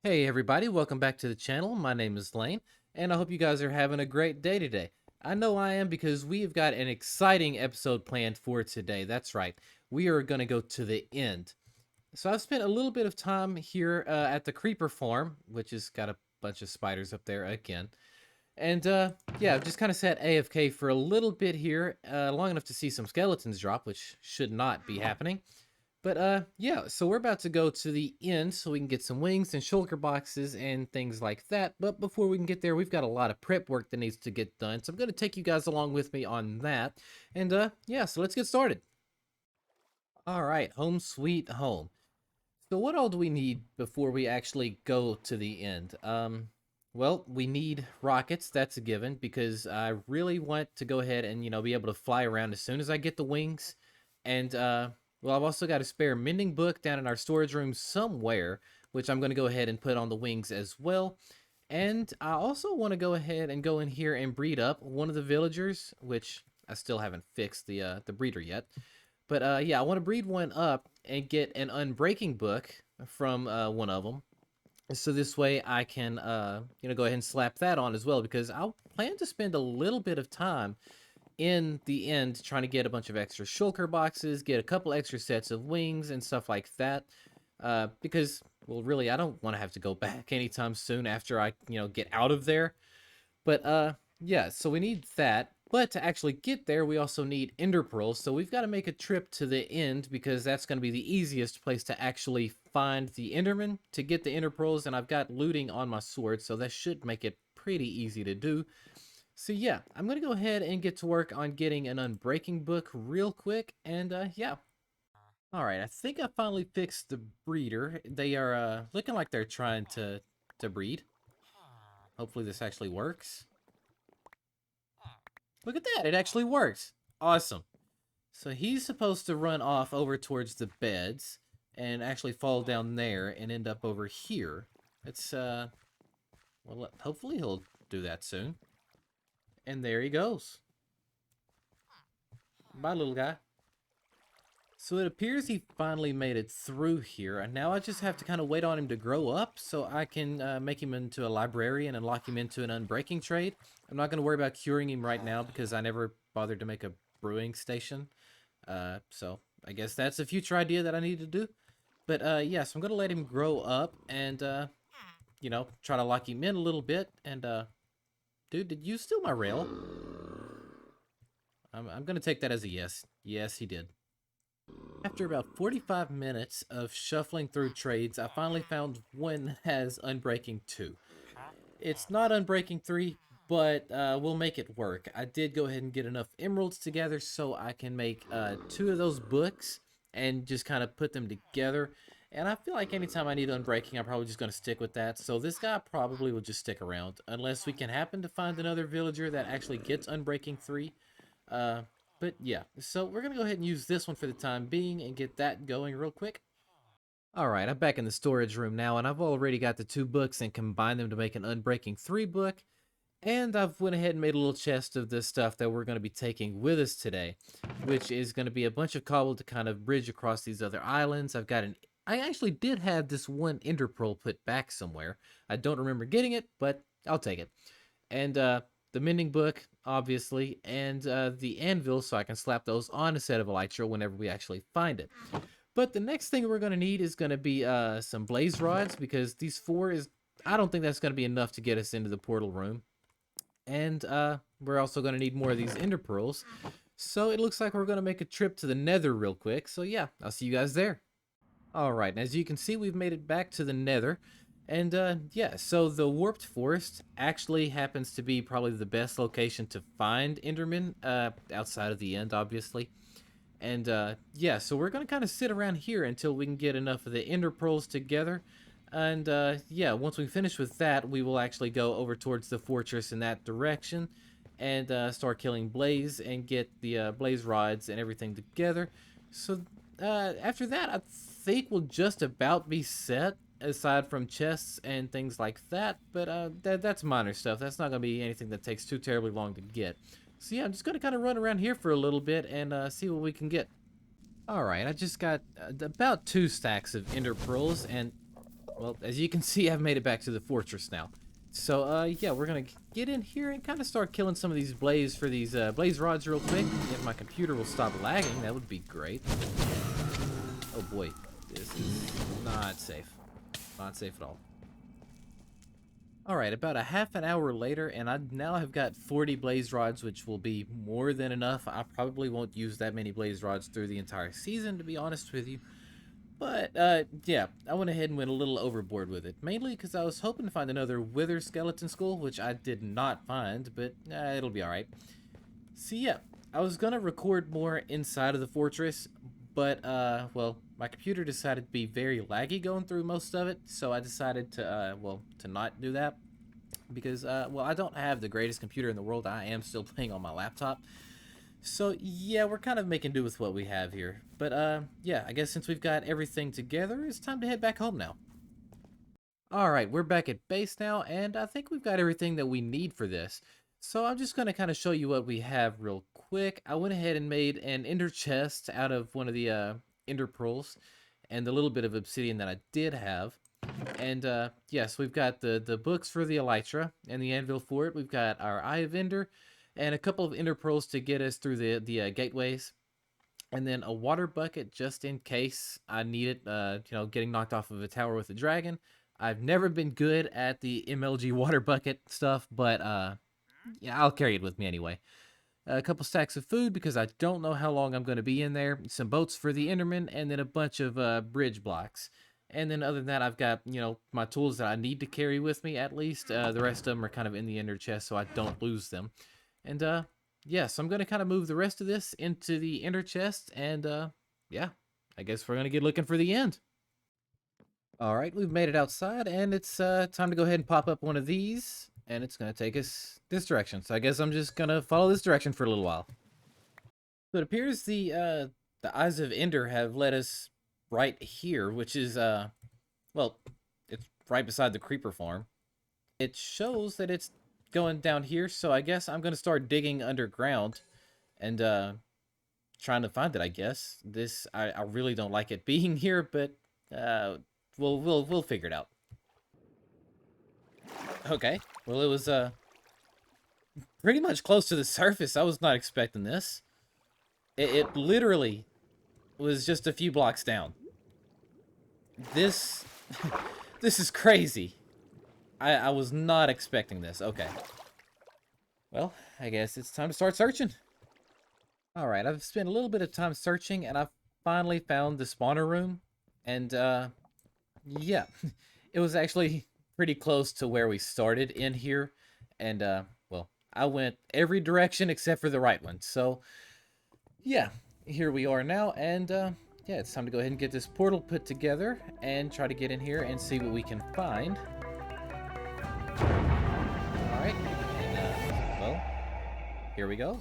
Hey everybody, welcome back to the channel. My name is Lane, and I hope you guys are having a great day today. I know I am because we've got an exciting episode planned for today. That's right, we are going to go to the end. So I've spent a little bit of time here at the creeper farm, which has got a bunch of spiders up there again. And yeah, I've just kind of sat AFK for a little bit here, long enough to see some skeletons drop, which should not be happening. But yeah, so we're about to go to the end so we can get some wings and shulker boxes and things like that. But before we can get there, we've got a lot of prep work that needs to get done. So I'm going to take you guys along with me on that. And yeah, so let's get started. All right, home sweet home. So what all do we need before we actually go to the end? Well, we need rockets. That's a given because I really want to go ahead and, be able to fly around as soon as I get the wings. And well, I've also got a spare mending book down in our storage room somewhere, which I'm going to go ahead and put on the wings as well. And I also want to go ahead and go in here and breed up one of the villagers, which I still haven't fixed the breeder yet. But yeah, I want to breed one up and get an unbreaking book from one of them. So this way I can, go ahead and slap that on as well, because I'll plan to spend a little bit of time in the end trying to get a bunch of extra shulker boxes, get a couple extra sets of wings and stuff like that. Because, well, really, I don't want to have to go back anytime soon after I, get out of there. But yeah, so we need that. But to actually get there, we also need ender pearls. So we've got to make a trip to the end because that's going to be the easiest place to actually find the enderman to get the ender pearls. And I've got looting on my sword, so that should make it pretty easy to do. So yeah, I'm going to go ahead and get to work on getting an unbreaking book real quick. And yeah. All right, I think I finally fixed the breeder. They are looking like they're trying to breed. Hopefully this actually works. Look at that, it actually works. Awesome. So he's supposed to run off over towards the beds and actually fall down there and end up over here. It's, well, hopefully he'll do that soon. And there he goes. Bye, little guy. So it appears he finally made it through here, and now I just have to kind of wait on him to grow up so I can make him into a librarian and lock him into an unbreaking trade. I'm not going to worry about curing him right now because I never bothered to make a brewing station. So I guess that's a future idea that I need to do. But yeah, so I'm going to let him grow up and, try to lock him in a little bit. And, dude, did you steal my rail? I'm going to take that as a yes. Yes, he did. After about 45 minutes of shuffling through trades, I finally found one that has Unbreaking 2. It's not Unbreaking 3, but we'll make it work. I did go ahead and get enough emeralds together so I can make 2 of those books and just kind of put them together. And I feel like anytime I need Unbreaking, I'm probably just going to stick with that. So this guy probably will just stick around unless we can happen to find another villager that actually gets Unbreaking 3. But yeah, so we're going to go ahead and use this one for the time being and get that going real quick. Alright, I'm back in the storage room now, and I've already got the 2 books and combined them to make an Unbreaking 3 book. And I've went ahead and made a little chest of this stuff that we're going to be taking with us today, which is going to be a bunch of cobble to kind of bridge across these other islands. I actually did have this one ender pearl put back somewhere. I don't remember getting it, but I'll take it. And the mending book, obviously, and the anvil, so I can slap those on a set of elytra whenever we actually find it. But the next thing we're going to need is going to be some blaze rods, because these 4 I don't think that's going to be enough to get us into the portal room. And we're also going to need more of these ender pearls. So it looks like we're going to make a trip to the nether real quick. So yeah, I'll see you guys there. Alright, and as you can see, we've made it back to the nether. And yeah, so the warped forest actually happens to be probably the best location to find endermen, outside of the end, obviously. And yeah, so we're going to kind of sit around here until we can get enough of the ender pearls together. And yeah, once we finish with that, we will actually go over towards the fortress in that direction and start killing Blaze and get the Blaze rods and everything together. So after that, I think we'll just about be set, aside from chests and things like that. But that's minor stuff. That's not going to be anything that takes too terribly long to get. So yeah, I'm just going to kind of run around here for a little bit and see what we can get. Alright, I just got about 2 stacks of ender pearls, and well, as you can see, I've made it back to the fortress now. So, yeah, we're gonna get in here and kind of start killing some of these blaze rods real quick. If my computer will stop lagging, that would be great. Oh boy, this is not safe. Not safe at all. Alright, about a half an hour later, and I now have got 40 blaze rods, which will be more than enough. I probably won't use that many blaze rods through the entire season, to be honest with you. But, yeah, I went ahead and went a little overboard with it. Mainly because I was hoping to find another wither skeleton skull, which I did not find, but it'll be alright. So, yeah, I was gonna record more inside of the fortress, but, well, my computer decided to be very laggy going through most of it, so I decided to, well, to not do that. Because, well, I don't have the greatest computer in the world. I am still playing on my laptop. So, yeah, we're kind of making do with what we have here. But, yeah, I guess since we've got everything together, it's time to head back home now. Alright, we're back at base now, and I think we've got everything that we need for this. So I'm just going to kind of show you what we have real quick. I went ahead and made an ender chest out of one of the ender pearls and the little bit of obsidian that I did have. And yes, we've got the books for the Elytra and the anvil for it. We've got our Eye of Ender and a couple of ender pearls to get us through the gateways. And then a water bucket just in case I need it, you know, getting knocked off of a tower with a dragon. I've never been good at the MLG water bucket stuff, but yeah, I'll carry it with me anyway. A couple stacks of food because I don't know how long I'm going to be in there. Some boats for the Enderman, and then a bunch of bridge blocks. And then other than that, I've got, you know, my tools that I need to carry with me at least. The rest of them are kind of in the ender chest so I don't lose them. And yeah, so I'm going to kind of move the rest of this into the ender chest. And yeah, I guess we're going to get looking for the end. All right, we've made it outside, and it's time to go ahead and pop up one of these. And it's going to take us this direction. So I guess I'm just going to follow this direction for a little while. So it appears the Eyes of Ender have led us right here, which is, well, it's right beside the creeper farm. It shows that it's going down here, so I guess I'm going to start digging underground and trying to find it, I guess. I really don't like it being here, but we'll figure it out. Okay, well, it was pretty much close to the surface. I was not expecting this. It literally was just a few blocks down. This this is crazy. I was not expecting this. Okay. Well, I guess it's time to start searching. Alright, I've spent a little bit of time searching, and I've finally found the spawner room. And, yeah. It was actually pretty close to where we started in here. And, well, I went every direction except for the right one. So, yeah, here we are now. And, yeah, it's time to go ahead and get this portal put together and try to get in here and see what we can find. Alright, and, well, here we go.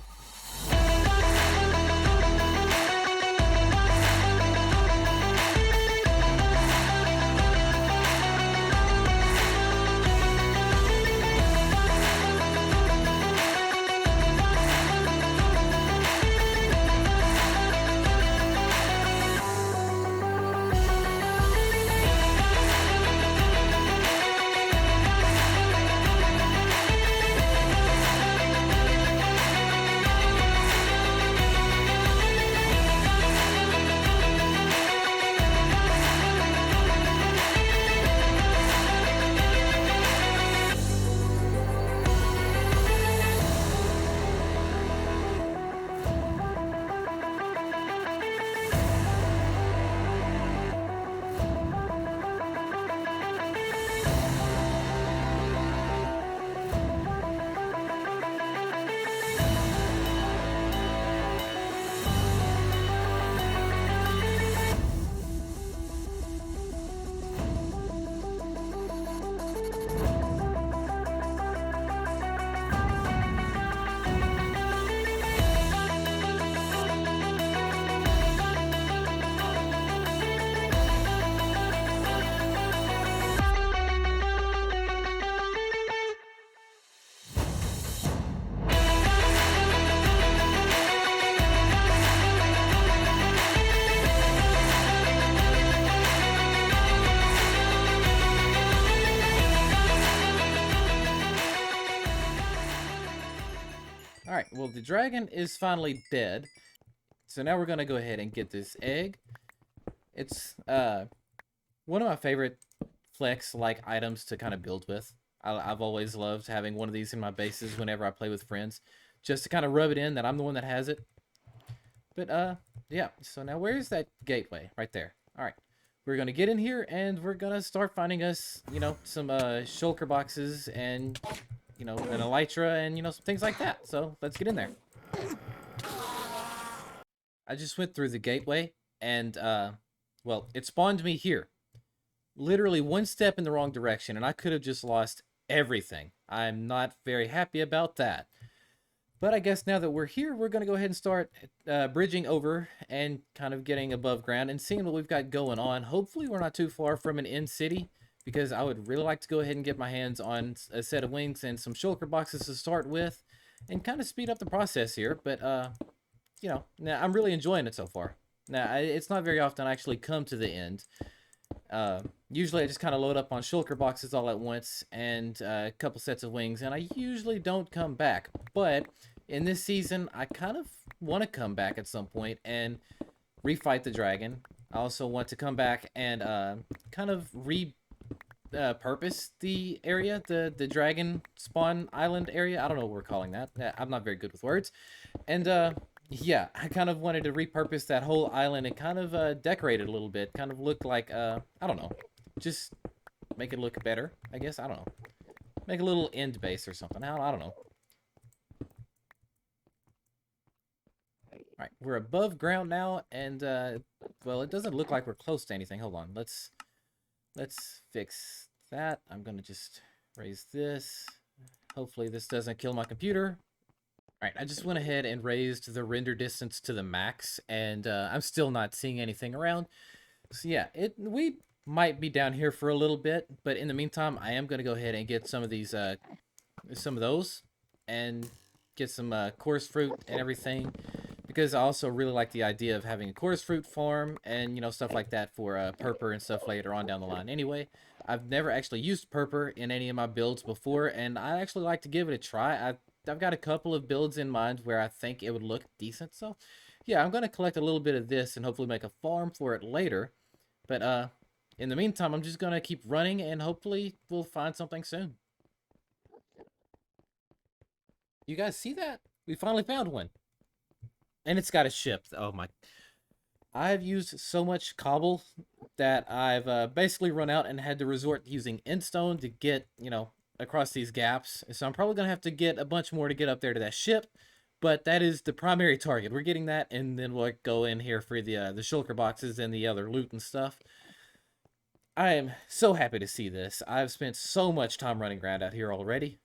Alright, well, the dragon is finally dead. So now we're going to go ahead and get this egg. It's one of my favorite flex-like items to kind of build with. I've always loved having one of these in my bases whenever I play with friends. Just to kind of rub it in that I'm the one that has it. But, yeah. So now where's that gateway? Right there. Alright. We're going to get in here, and we're going to start finding us, you know, some shulker boxes and, you know, an elytra and, you know, some things like that. So let's get in there. I just went through the gateway, and, well, it spawned me here. Literally one step in the wrong direction, and I could have just lost everything. I'm not very happy about that. But I guess now that we're here, we're going to go ahead and start bridging over and kind of getting above ground and seeing what we've got going on. Hopefully we're not too far from an end city, because I would really like to go ahead and get my hands on a set of wings and some shulker boxes to start with and kind of speed up the process here. But, you know, now I'm really enjoying it so far. Now, it's not very often I actually come to the end. Usually I just kind of load up on shulker boxes all at once and a couple sets of wings, and I usually don't come back. But in this season, I kind of want to come back at some point and refight the dragon. I also want to come back and kind of repurpose the area, the dragon spawn island area. I don't know what we're calling that. I'm not very good with words. And yeah, I kind of wanted to repurpose that whole island and kind of decorate it a little bit. Kind of look like, I don't know, just make it look better, I guess. I don't know. Make a little end base or something. I don't know. Alright, we're above ground now, and, well, it doesn't look like we're close to anything. Hold on, let's fix that. I'm gonna just raise this. Hopefully this doesn't kill my computer. Alright, I just went ahead and raised the render distance to the max, and I'm still not seeing anything around. So yeah, we might be down here for a little bit, but in the meantime, I am going to go ahead and get some of these, some of those, and get some chorus fruit and everything, because I also really like the idea of having a chorus fruit farm and, you know, stuff like that for purpur and stuff later on down the line. Anyway, I've never actually used purpur in any of my builds before, and I actually like to give it a try. I've got a couple of builds in mind where I think it would look decent, so yeah, I'm going to collect a little bit of this and hopefully make a farm for it later. But in the meantime, I'm just going to keep running, and hopefully we'll find something soon. You guys see that? We finally found one. And it's got a ship. Oh my. I've used so much cobble that I've basically run out and had to resort to using endstone to get, you know, across these gaps. So I'm probably going to have to get a bunch more to get up there to that ship. But that is the primary target. We're getting that, and then we'll go in here for the shulker boxes and the other loot and stuff. I am so happy to see this. I've spent so much time running around out here already.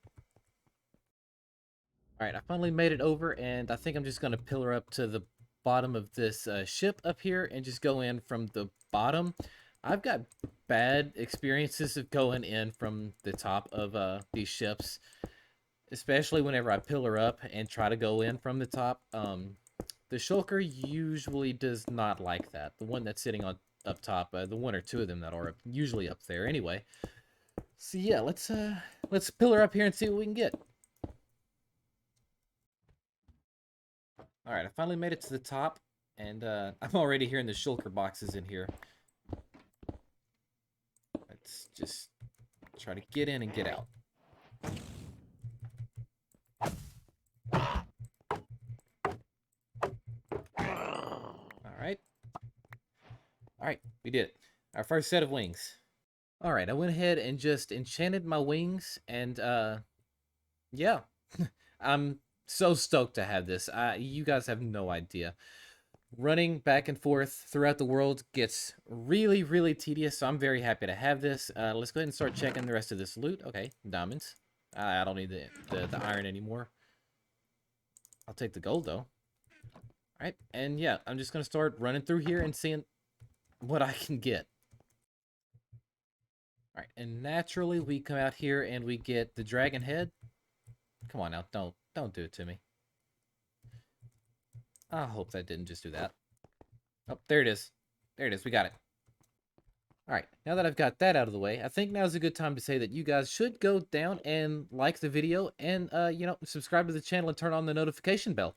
Alright, I finally made it over, and I think I'm just going to pillar up to the bottom of this ship up here and just go in from the bottom. I've got bad experiences of going in from the top of these ships, especially whenever I pillar up and try to go in from the top. The shulker usually does not like that. The one that's sitting on up top, the one or two of them that are usually up there anyway. So yeah, let's pillar up here and see what we can get. All right, I finally made it to the top, and I'm already hearing the shulker boxes in here. Let's just try to get in and get out. All right, we did it. Our first set of wings. All right, I went ahead and just enchanted my wings, and yeah, I'm so stoked to have this. You guys have no idea. Running back and forth throughout the world gets really, really tedious, so I'm very happy to have this. Let's go ahead and start checking the rest of this loot. Okay, diamonds. I don't need the iron anymore. I'll take the gold, though. All right, and yeah, I'm just going to start running through here and seeing what I can get. All right, and naturally we come out here and we get the dragon head. Come on now, don't do it to me. I hope that didn't just do that. Oh, there it is. There it is. We got it. All right, now that I've got that out of the way, I think now's a good time to say that you guys should go down and like the video and, subscribe to the channel and turn on the notification bell.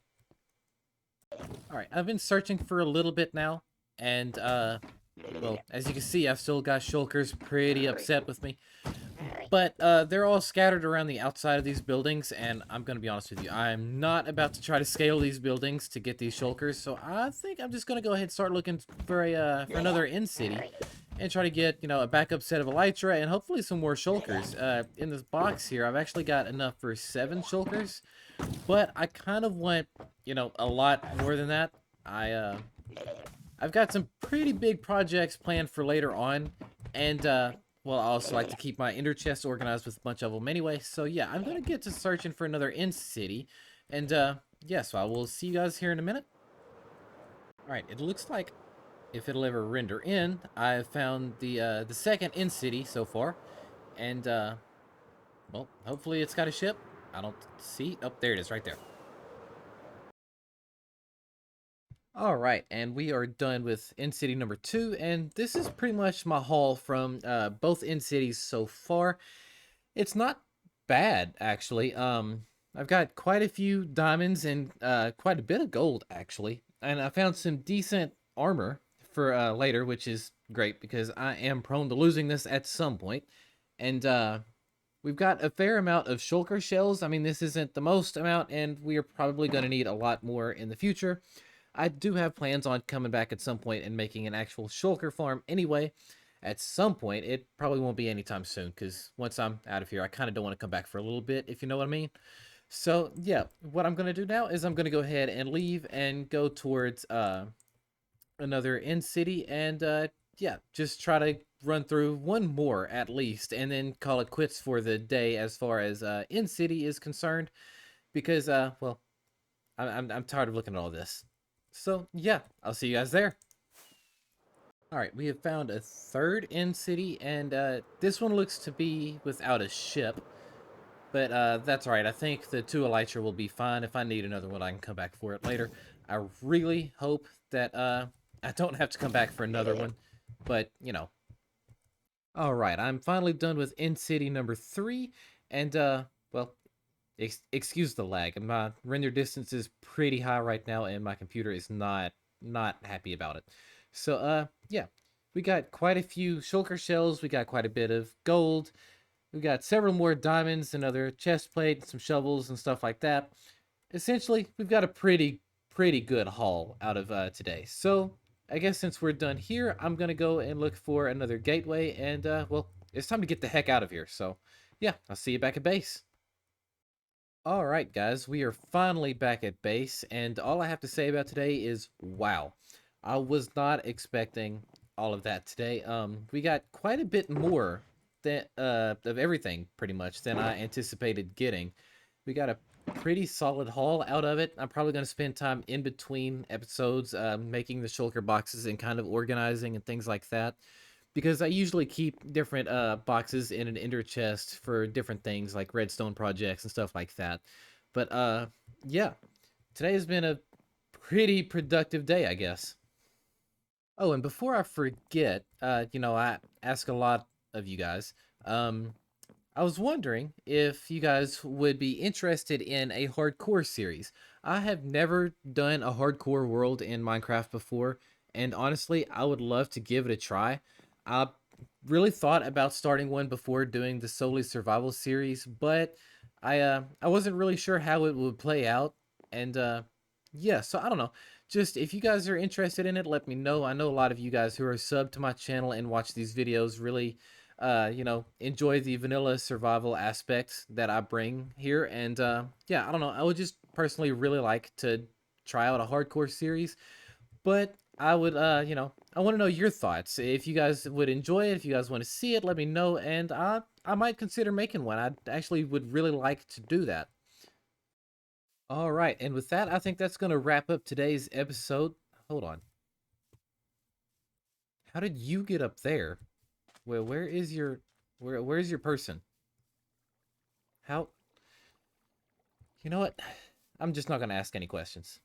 All right, I've been searching for a little bit now, and, well, as you can see, I've still got Shulkers pretty upset with me. But they're all scattered around the outside of these buildings, and I'm going to be honest with you, I'm not about to try to scale these buildings to get these Shulkers, so I think I'm just going to go ahead and start looking for for another in-city, and try to get, a backup set of Elytra, and hopefully some more Shulkers. In this box here, I've actually got enough for 7 Shulkers, but I kind of want, a lot more than that. I've got some pretty big projects planned for later on, and, well, I also like to keep my ender chest organized with a bunch of them anyway, so yeah, I'm gonna get to searching for another in-city, and, yeah, so I will see you guys here in a minute. Alright, it looks like, if it'll ever render in, I've found the second in-city so far, and, well, hopefully it's got a ship. I don't see. Oh, there it is, right there. All right, and we are done with in-city number 2, and this is pretty much my haul from both in-cities so far. It's not bad, actually. I've got quite a few diamonds and quite a bit of gold, actually, and I found some decent armor for later, which is great because I am prone to losing this at some point. And we've got a fair amount of shulker shells. I mean, this isn't the most amount, and we are probably going to need a lot more in the future. I do have plans on coming back at some point and making an actual shulker farm anyway. At some point, it probably won't be anytime soon, because once I'm out of here, I kind of don't want to come back for a little bit, if you know what I mean. So, yeah, what I'm going to do now is I'm going to go ahead and leave and go towards another in-city, and, yeah, just try to run through one more at least, and then call it quits for the day as far as in-city is concerned, because, well, I'm tired of looking at all this. So, yeah, I'll see you guys there. All right, we have found a third in-city, and this one looks to be without a ship. But that's all right. I think the 2 Elytra will be fine. If I need another one, I can come back for it later. I really hope that I don't have to come back for another one. But, All right, I'm finally done with in-city number 3. And, well, excuse the lag. My render distance is pretty high right now, and my computer is not happy about it. So, yeah, we got quite a few shulker shells. We got quite a bit of gold. We got several more diamonds, another chest plate, some shovels, and stuff like that. Essentially, we've got a pretty good haul out of today. So, I guess since we're done here, I'm gonna go and look for another gateway, and well, it's time to get the heck out of here. So, yeah, I'll see you back at base. All right, guys, we are finally back at base, and all I have to say about today is wow. I was not expecting all of that today. We got quite a bit more than of everything pretty much than I anticipated getting. We got a pretty solid haul out of it. I'm probably going to spend time in between episodes making the shulker boxes and kind of organizing and things like that, because I usually keep different boxes in an ender chest for different things like redstone projects and stuff like that. But yeah, today has been a pretty productive day, I guess. Oh, and before I forget, I ask a lot of you guys. I was wondering if you guys would be interested in a hardcore series. I have never done a hardcore world in Minecraft before, and honestly, I would love to give it a try. I really thought about starting one before doing the solely survival series, but I wasn't really sure how it would play out, and yeah, so I don't know. Just if you guys are interested in it, let me know. I know a lot of you guys who are subbed to my channel and watch these videos really enjoy the vanilla survival aspects that I bring here. And yeah, I don't know. I would just personally really like to try out a hardcore series, but I would, I want to know your thoughts. If you guys would enjoy it, if you guys want to see it, let me know, and I might consider making one. I actually would really like to do that. All right, and with that, I think that's going to wrap up today's episode. Hold on. How did you get up there? Well, where's your person? How? You know what? I'm just not going to ask any questions.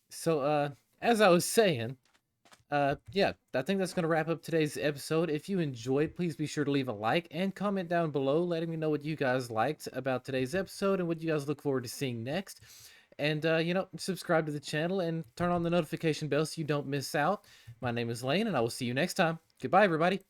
So, as I was saying, Yeah, I think that's going to wrap up today's episode. If you enjoyed, please be sure to leave a like and comment down below, letting me know what you guys liked about today's episode and what you guys look forward to seeing next. And, subscribe to the channel and turn on the notification bell so you don't miss out. My name is Lane, and I will see you next time. Goodbye, everybody.